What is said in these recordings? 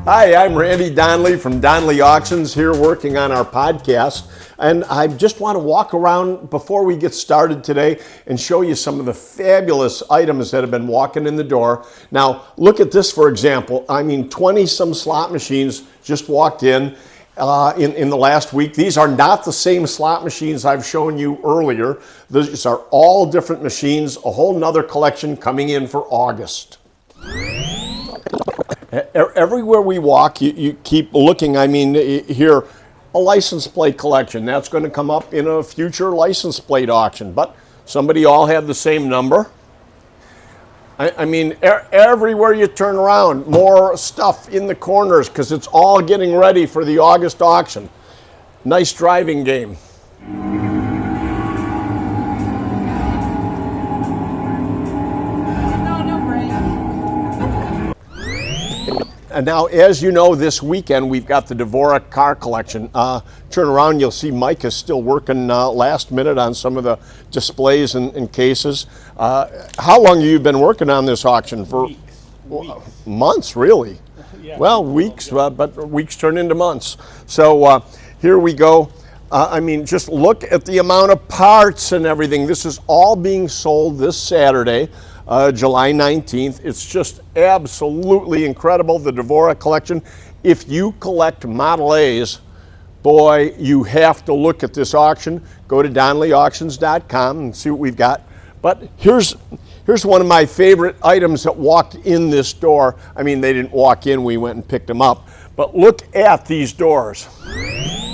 Hi, I'm Randy Donley from Donley Auctions here working on our podcast. And I just want to walk around before we get started today and show you some of the fabulous items that have been walking in the door. Now, look at this, for example. 20-some slot machines just walked in the last week. These are not the same slot machines I've shown you earlier. These are all different machines, a whole nother collection coming in for August. Everywhere we walk, you keep looking. Here, a license plate collection. That's going to come up in a future license plate auction, but somebody all had the same number. Everywhere you turn around, more stuff in the corners because it's all getting ready for the August auction. Nice driving game. And now, as you know, this weekend we've got the Dvorak car collection. Turn around, you'll see Mike is still working last minute on some of the displays and cases. How long have you been working on this auction? For Weeks. Months, really? Yeah. Well, weeks, but weeks turn into months. So here we go. Just look at the amount of parts and everything. This is all being sold this Saturday. July 19th. It's just absolutely incredible, the Dvorak collection. If you collect Model A's, boy, you have to look at this auction. Go to DonleyAuctions.com and see what we've got. But here's one of my favorite items that walked in this door. They didn't walk in, we went and picked them up. But look at these doors.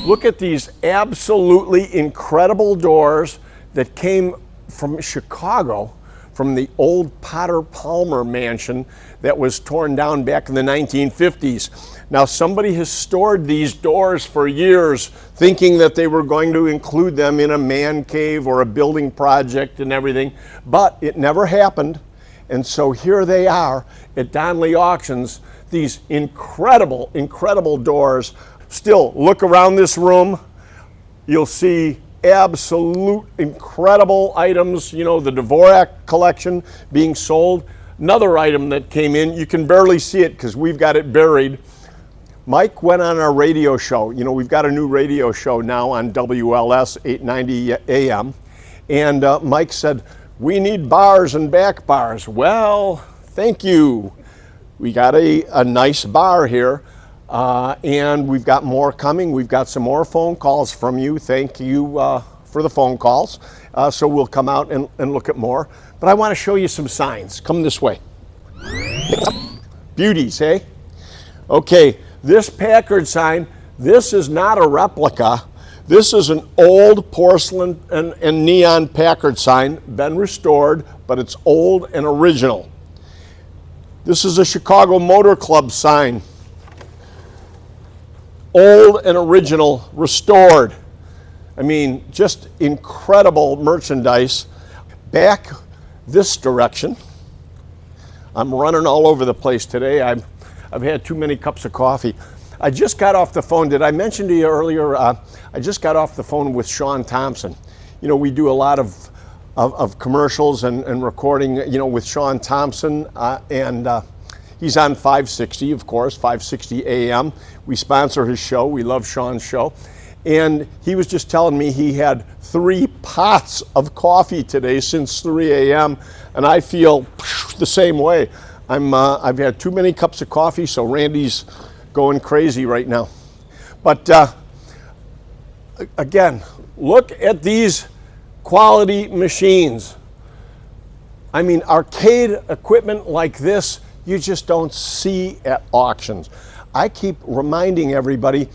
Look at these absolutely incredible doors that came from Chicago, from the old Potter Palmer mansion that was torn down back in the 1950s. Now, somebody has stored these doors for years, thinking that they were going to include them in a man cave or a building project and everything, but it never happened. And so here they are at Donley Auctions, these incredible, incredible doors. Still, look around this room, you'll see absolute incredible items, the Dvorak collection being sold. Another item that came in, you can barely see it because we've got it buried. Mike went on our radio show. We've got a new radio show now on WLS 890 AM. And Mike said, we need bars and back bars. Well, thank you. We got a nice bar here. And we've got more coming. We've got some more phone calls from you. Thank you for the phone calls. So we'll come out and look at more. But I want to show you some signs. Come this way. Beauties, eh? Okay, this Packard sign, this is not a replica. This is an old porcelain and neon Packard sign, been restored, but it's old and original. This is a Chicago Motor Club sign. Old and original, restored. Just incredible merchandise. Back this direction. I'm running all over the place today. I've had too many cups of coffee. I just got off the phone. Did I mention to you earlier? I just got off the phone with Sean Thompson. We do a lot of commercials and recording, with Sean Thompson, and he's on 560, of course, 560 AM. We sponsor his show. We love Sean's show. And he was just telling me he had 3 pots of coffee today since 3 a.m. And I feel the same way. I've had too many cups of coffee, so Randy's going crazy right now. But again, look at these quality machines. Arcade equipment like this, you just don't see at auctions. I keep reminding everybody,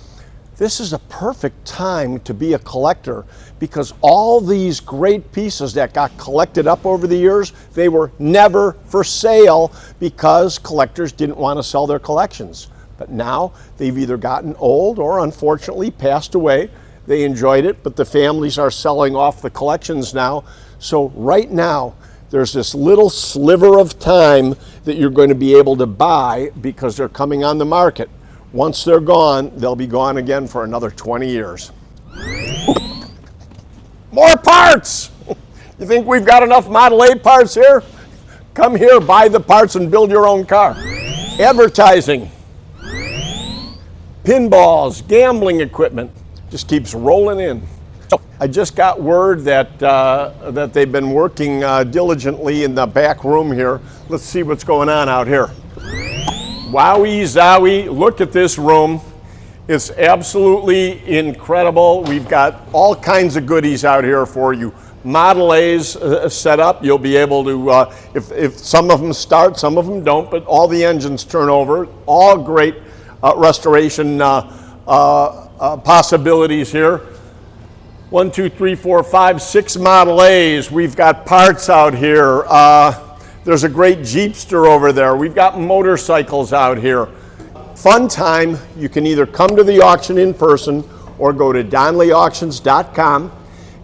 this is a perfect time to be a collector because all these great pieces that got collected up over the years, they were never for sale because collectors didn't want to sell their collections. But now they've either gotten old or unfortunately passed away. They enjoyed it, but the families are selling off the collections now. So right now, there's this little sliver of time that you're going to be able to buy because they're coming on the market. Once they're gone, they'll be gone again for another 20 years. More parts! You think we've got enough Model A parts here? Come here, buy the parts and build your own car. Advertising. pinballs, gambling equipment, just keeps rolling in. So I just got word that that they've been working diligently in the back room here. Let's see what's going on out here. Wowie zowie, look at this room. It's absolutely incredible. We've got all kinds of goodies out here for you. Model A's set up. You'll be able to, if some of them start, some of them don't, but all the engines turn over. All great restoration possibilities here. 1, 2, 3, 4, 5, 6 Model A's. We've got parts out here. There's a great Jeepster over there. We've got motorcycles out here. Fun time. You can either come to the auction in person or go to DonleyAuctions.com,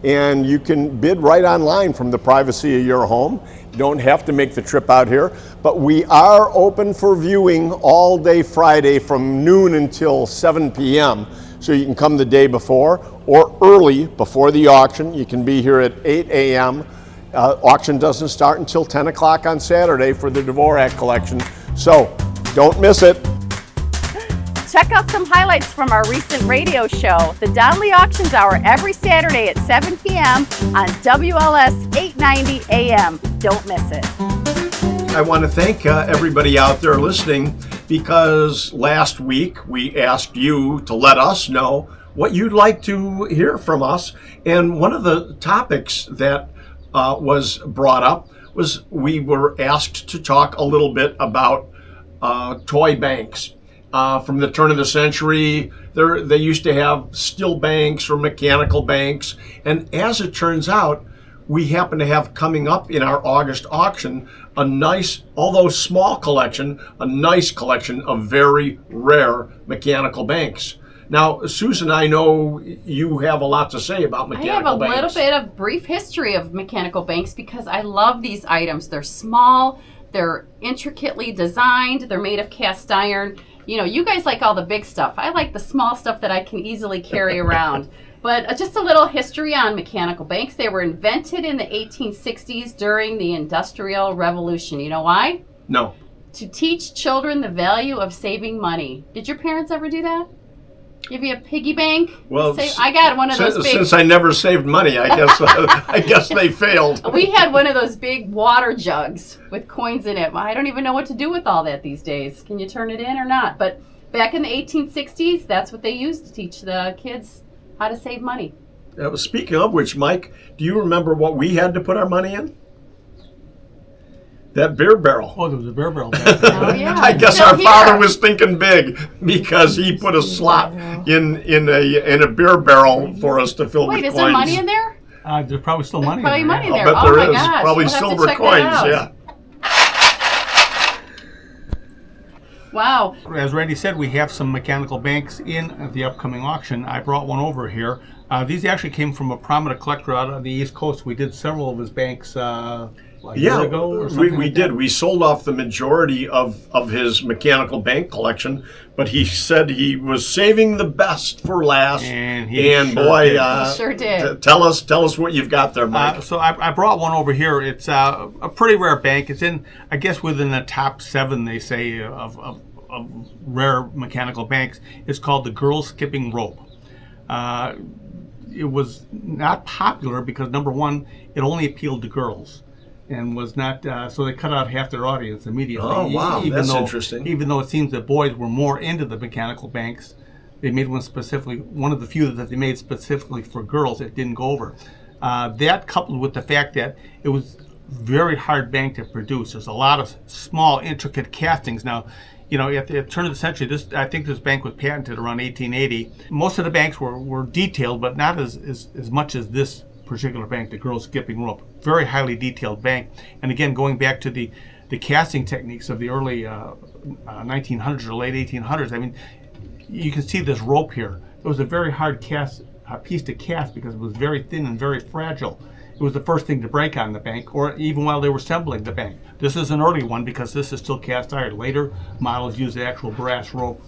and you can bid right online from the privacy of your home. You don't have to make the trip out here, but we are open for viewing all day Friday from noon until 7 p.m. So you can come the day before or early before the auction. You can be here at 8 a.m. Auction doesn't start until 10 o'clock on Saturday for the Dvorak collection, so don't miss it. Check out some highlights from our recent radio show, the Donley Auctions Hour, every Saturday at 7 p.m. on WLS 890 AM. Don't miss it. I want to thank everybody out there listening, because last week we asked you to let us know what you'd like to hear from us. And one of the topics that was brought up was we were asked to talk a little bit about toy banks. From the turn of the century, they used to have still banks or mechanical banks. And as it turns out, we happen to have coming up in our August auction a nice, although small collection, a nice collection of very rare mechanical banks. Now, Susan, I know you have a lot to say about mechanical banks. I have a little bit of brief history of mechanical banks because I love these items. They're small, they're intricately designed, they're made of cast iron. You know, you guys like all the big stuff. I like the small stuff that I can easily carry around. But just a little history on mechanical banks. They were invented in the 1860s during the Industrial Revolution. You know why? No. To teach children the value of saving money. Did your parents ever do that? Give you a piggy bank? Well, I got one of those big... Since I never saved money, I guess I guess they failed. We had one of those big water jugs with coins in it. I don't even know what to do with all that these days. Can you turn it in or not? But back in the 1860s, that's what they used to teach the kids how to save money. Speaking of which, Mike, do you remember what we had to put our money in? That beer barrel. Oh, there was a beer barrel back there. Oh, yeah. I guess our father was thinking big because he put a slot in a beer barrel for us to fill with coins. Wait, is there money in there? There's probably still money Probably in there. money in there. I'll bet Oh there my is. gosh. Probably We'll have to silver check coins, that out. yeah. Wow. As Randy said, we have some mechanical banks in the upcoming auction. I brought one over here. These actually came from a prominent collector out on the East Coast. We did several of his banks a year ago or something we like did. that. We sold off the majority of his mechanical bank collection, but he said he was saving the best for last. And He sure did. Tell us what you've got there, Mike. So I brought one over here. It's a pretty rare bank. It's in, I guess, within the top 7, they say, of rare mechanical banks. It's called the Girl Skipping Rope. It was not popular because, number one, it only appealed to girls, and was not. So they cut out half their audience immediately. Oh wow, that's interesting. Even though it seems that boys were more into the mechanical banks, they made one specifically. One of the few that they made specifically for girls. It didn't go over. That coupled with the fact that it was very hard bank to produce. There's a lot of small, intricate castings now. You know, at the turn of the century, I think this bank was patented around 1880. Most of the banks were detailed, but not as much as this particular bank, the Girl Skipping Rope. Very highly detailed bank. And again, going back to the casting techniques of the early 1900s or late 1800s, I mean, you can see this rope here. It was a very hard piece to cast because it was very thin and very fragile. It was the first thing to break on the bank, or even while they were assembling the bank. This is an early one because this is still cast iron. Later models used the actual brass rope,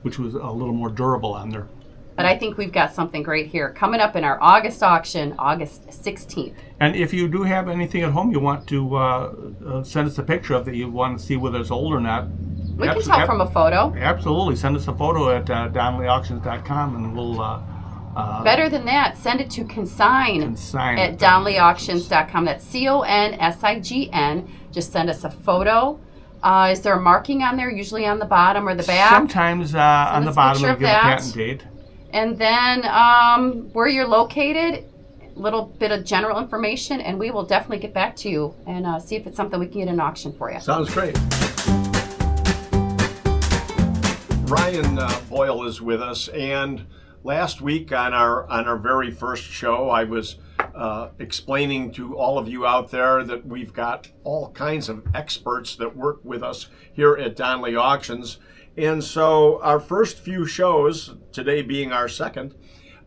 which was a little more durable on there. But I think we've got something great here coming up in our August auction, August 16th. And if you do have anything at home you want to send us a picture of that you want to see whether it's old or not, We can tell from a photo. Absolutely. Send us a photo at DonleyAuctions.com and we'll... Better than that, send it to consign at DonleyAuctions.com. That's CONSIGN. Just send us a photo. Is there a marking on there, usually on the bottom or the back? Sometimes on the bottom we'll give a patent date. And then where you're located, a little bit of general information, and we will definitely get back to you and see if it's something we can get an auction for you. Sounds great. Ryan Boyle is with us, and last week on our very first show, I was explaining to all of you out there that we've got all kinds of experts that work with us here at Donley Auctions. And so our first few shows, today being our second,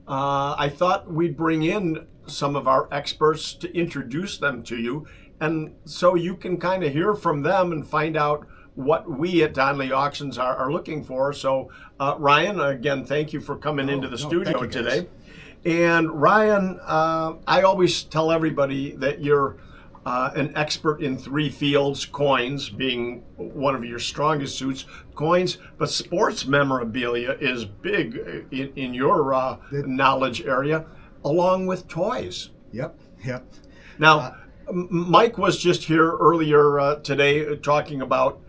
I thought we'd bring in some of our experts to introduce them to you, and so you can kind of hear from them and find out what we at Donley Auctions are looking for. So Ryan, again, thank you for coming into the studio today. And Ryan, I always tell everybody that you're an expert in three fields, coins being one of your strongest suits, coins, but sports memorabilia is big in your knowledge area, along with toys. Yep. Now, Mike was just here earlier today talking about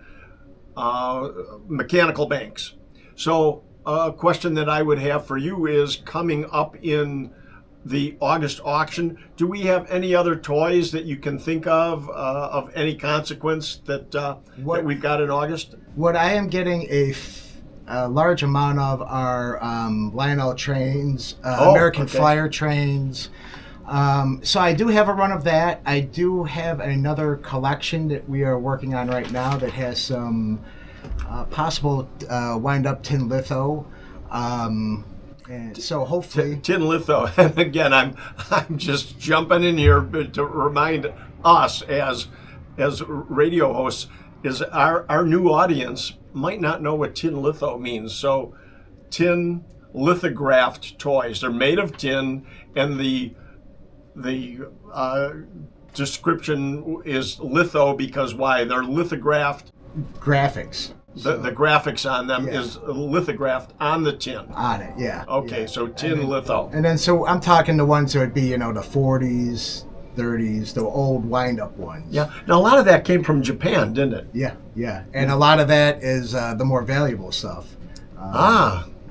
mechanical banks. So a question that I would have for you is, coming up in the August auction, do we have any other toys that you can think of any consequence that we've got in August? What I am getting a large amount of are Lionel trains, American Flyer trains. So I do have a run of that. I do have another collection that we are working on right now that has some possible wind-up tin litho. And so hopefully tin litho. And again, I'm just jumping in here to remind us as radio hosts is our new audience might not know what tin litho means. So tin lithographed toys. They're made of tin, and the description is litho because why? They're lithographed graphics. The graphics on them is lithographed on the tin. On it, yeah. Okay, so tin litho. And then, so I'm talking the ones that would be, the 40s, 30s, the old wind-up ones. Yeah. Now, a lot of that came from Japan, didn't it? Yeah. And a lot of that is the more valuable stuff.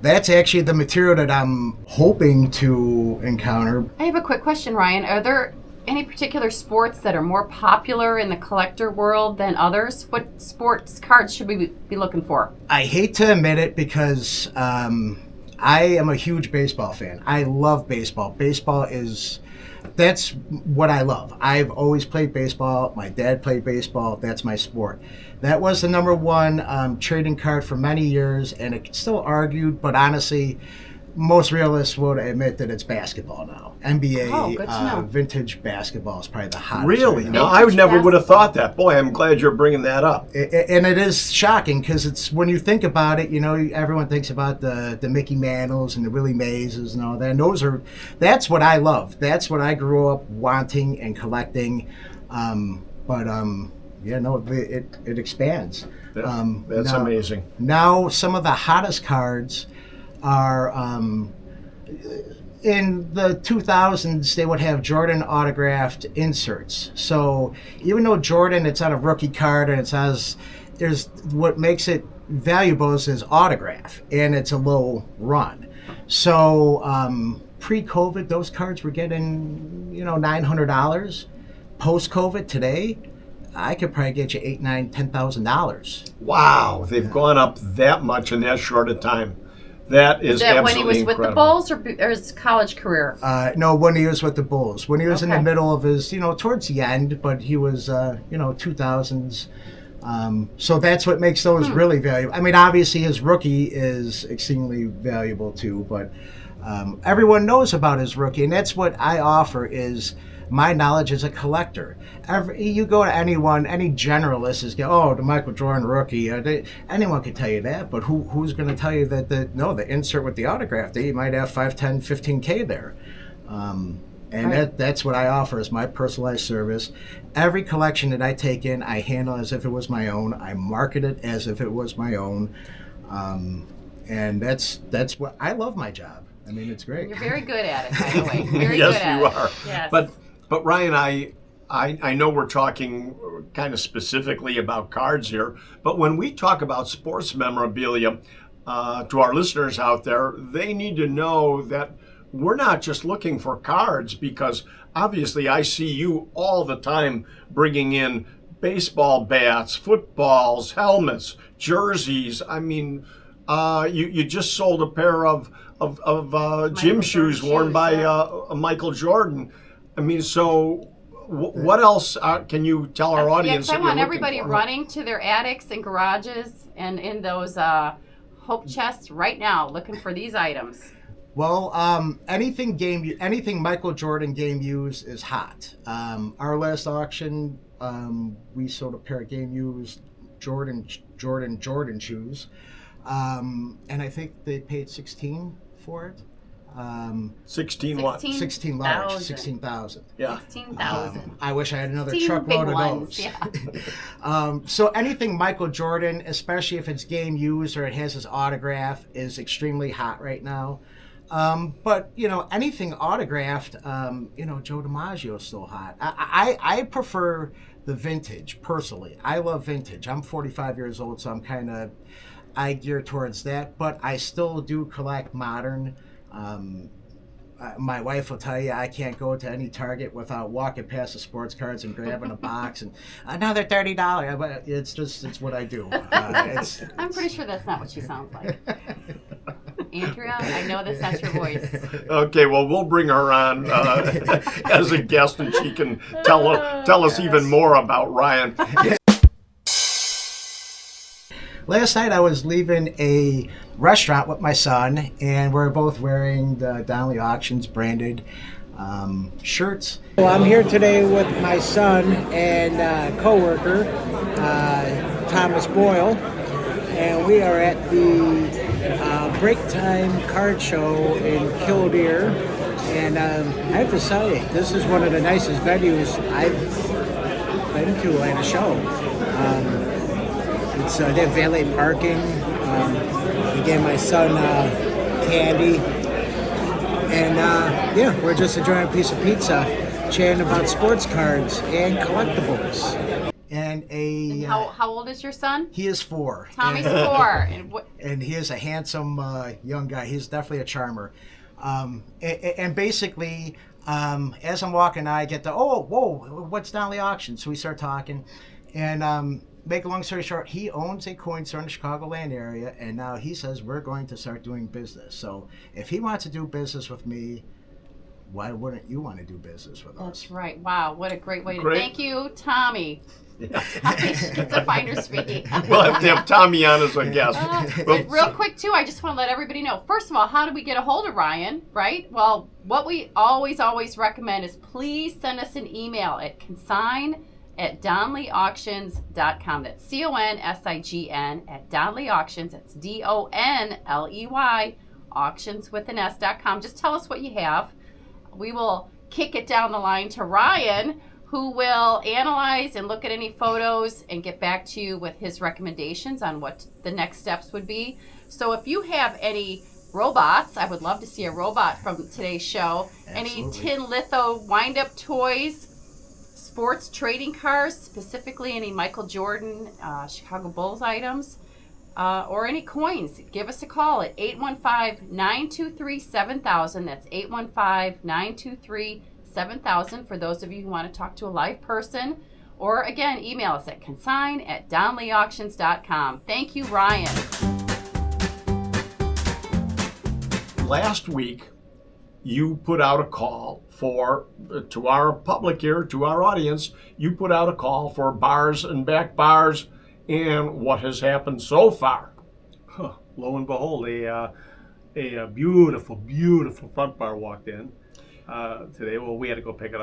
That's actually the material that I'm hoping to encounter. I have a quick question, Ryan. Are there any particular sports that are more popular in the collector world than others? What sports cards should we be looking for? I hate to admit it because I am a huge baseball fan. I love baseball. That's what I love. I've always played baseball. My dad played baseball. That's my sport. That was the number one trading card for many years, and it's still argued, but honestly, most realists would admit that it's basketball now. NBA, vintage basketball is probably the hottest. Really? Right No, I would have thought that. Boy, I'm glad you're bringing that up. And it is shocking because it's, when you think about it, everyone thinks about the Mickey Mantles and the Willie Mays and all that. And that's what I love. That's what I grew up wanting and collecting. It expands. That's amazing. Now, some of the hottest cards are in the 2000s. They would have Jordan autographed inserts. So even though Jordan, it's on a rookie card and there's what makes it valuable is his autograph, and it's a low run. So pre-COVID, those cards were getting $900. Post-COVID, today, I could probably get you $8,000, $9,000, $10,000. Wow, they've gone up that much in that short a time. That is absolutely when he was incredible. with the Bulls or his college career? No, when he was with the Bulls. When he was in the middle of his, towards the end, but he was, 2000s. So that's what makes those really valuable. I mean, obviously his rookie is extremely valuable too, but everyone knows about his rookie, and that's what I offer is my knowledge as a collector. You go to anyone, any generalist is the Michael Jordan rookie. Anyone can tell you that, but who's going to tell you that the insert with the autograph, they might have 5, 10, 15K there. And that's what I offer as my personalized service. Every collection that I take in, I handle as if it was my own. I market it as if it was my own. And that's what I love my job. I mean, it's great. You're very good at it, by the way. Very Yes, good at you it. are. Yes. But Ryan, I know we're talking kind of specifically about cards here, but when we talk about sports memorabilia, to our listeners out there, they need to know that we're not just looking for cards, because obviously I see you all the time bringing in baseball bats, footballs, helmets, jerseys. I mean, you just sold a pair of gym shoes worn by Michael Jordan. I mean, so what else can you tell our audience? Yes, I that want you're everybody looking for? running to their attics and garages and in those hope chests right now, looking for these items. Well, anything Michael Jordan game used is hot. Our last auction, we sold a pair of game used Jordan shoes, and I think they paid 16 for it. 16 what? 16 large, 16,000. Yeah. 16,000. I wish I had another 16 truckload big of ones, those. yeah. So anything Michael Jordan, especially if it's game used or it has his autograph, is extremely hot right now. But anything autographed, Joe DiMaggio is still hot. I prefer the vintage personally. I love vintage. I'm 45 years old, so I gear towards that. But I still do collect modern. My wife will tell you I can't go to any Target without walking past the sports cards and grabbing a box and another $30. But it's what I do. I'm pretty sure that's not what she sounds like. Andrea, I know that's not your voice. Okay, well, we'll bring her on as a guest, and she can tell us even more about Ryan. Last night I was leaving a restaurant with my son, and we're both wearing the Donley Auctions branded shirts. Well, I'm here today with my son and co-worker, Thomas Boyle, and we are at the Break Time Card Show in Killdeer. And I have to say, this is one of the nicest venues I've been to at a show. They have valet parking. We gave my son candy. And we're just enjoying a piece of pizza, chatting about sports cards and collectibles. And how old is your son? He is 4. Tommy's 4. And he is a handsome young guy. He's definitely a charmer. And basically, as I'm walking, I get the, whoa, what's Donley Auctions? So we start talking. And make a long story short, he owns a coin store in the Chicagoland area, and now he says we're going to start doing business. So if he wants to do business with me, why wouldn't you want to do business with us? That's right. Wow, what a great way to thank you, Tommy. Yeah. It's a finder's fee. We'll have to have Tommy on as a guest. Real quick, too, I just want to let everybody know. First of all, how do we get a hold of Ryan, right? Well, what we always recommend is please send us an email at consign@DonleyAuctions.com. That's CONSIGN at Donley Auctions. That's DONLEY auctions with an S.com. Just tell us what you have. We will kick it down the line to Ryan, who will analyze and look at any photos and get back to you with his recommendations on what the next steps would be. So if you have any robots, I would love to see a robot from today's show. Absolutely. Any tin litho wind-up toys, sports trading cards, specifically any Michael Jordan, Chicago Bulls items, or any coins, give us a call at 815-923-7000. That's 815-923-7000 for those of you who want to talk to a live person. Or again, email us at consign@DonleyAuctions.com. Thank you, Ryan. Last week, you put out a call to our public here, to our audience, you put out a call for bars and back bars. And what has happened so far? Lo and behold, a beautiful, beautiful front bar walked in today. Well, we had to go pick it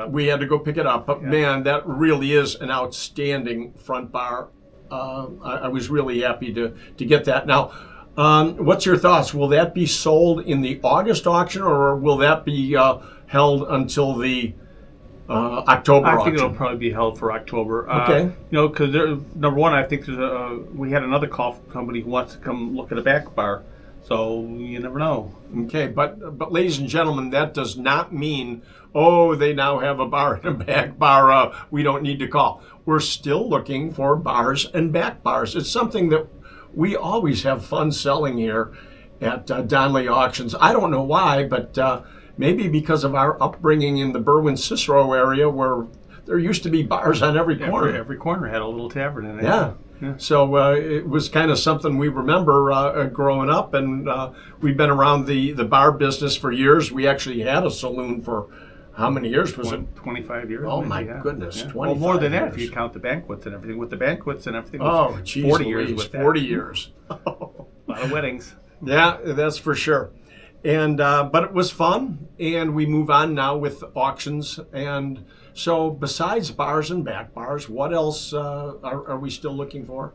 up. But man, that really is an outstanding front bar. I was really happy to get that. Now, what's your thoughts? Will that be sold in the August auction, or will that be held until the October I think auction? it'll probably be held for October. Okay. You know, because number one, I think we had another call from somebody who wants to come look at a back bar. So you never know. Okay, but ladies and gentlemen, that does not mean, oh, they now have a bar and a back bar. We don't need to call. We're still looking for bars and back bars. It's something that we always have fun selling here at Donley Auctions. I don't know why, but maybe because of our upbringing in the Berwyn-Cicero area, where there used to be bars on every corner. Every corner had a little tavern in it. Yeah. So it was kind of something we remember growing up, and we've been around the bar business for years. We actually had a saloon for how many years was it? 25 years. Oh, maybe, my yeah. goodness, Yeah. 25 Well, more than that years. if you count the banquets and everything. With the banquets and everything, Oh, was geez, 40 years Louise, with that. 40 years. A lot of weddings. Yeah, that's for sure. And but it was fun, and we move on now with auctions. And so besides bars and back bars, what else are we still looking for?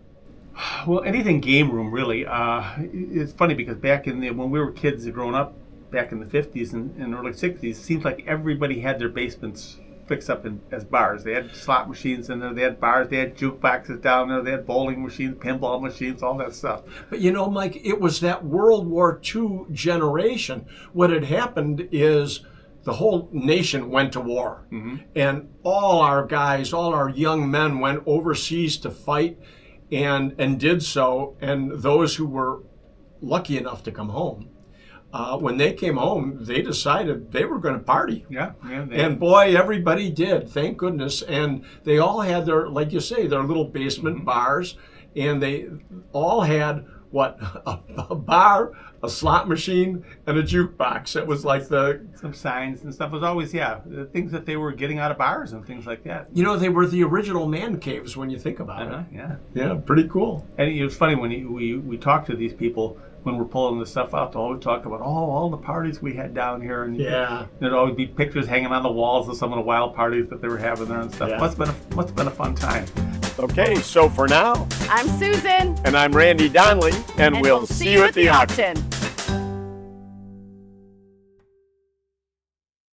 Well, anything game room, really. It's funny because back when we were kids growing up, back in the 50s and early 60s, it seems like everybody had their basements fixed up as bars. They had slot machines in there, they had bars, they had jukeboxes down there, they had bowling machines, pinball machines, all that stuff. But you know, Mike, it was that World War II generation. What had happened is the whole nation went to war. Mm-hmm. And all our guys, all our young men went overseas to fight and did so. And those who were lucky enough to come home, when they came home, they decided they were going to party. Yeah. And boy, everybody did, thank goodness. And they all had their, like you say, their little basement bars. And they all had, what, a bar, a slot machine, and a jukebox. It was like some signs and stuff. It was always, the things that they were getting out of bars and things like that. You know, they were the original man caves when you think about it. Yeah. Yeah, pretty cool. And it was funny when we talk to these people, when we're pulling the stuff out, they'll always talk about, all the parties we had down here. And there'd always be pictures hanging on the walls of some of the wild parties that they were having there and stuff. Yeah. Must have been a fun time. Okay, so for now, I'm Susan. and I'm Randy Donley, and we'll see you at the auction.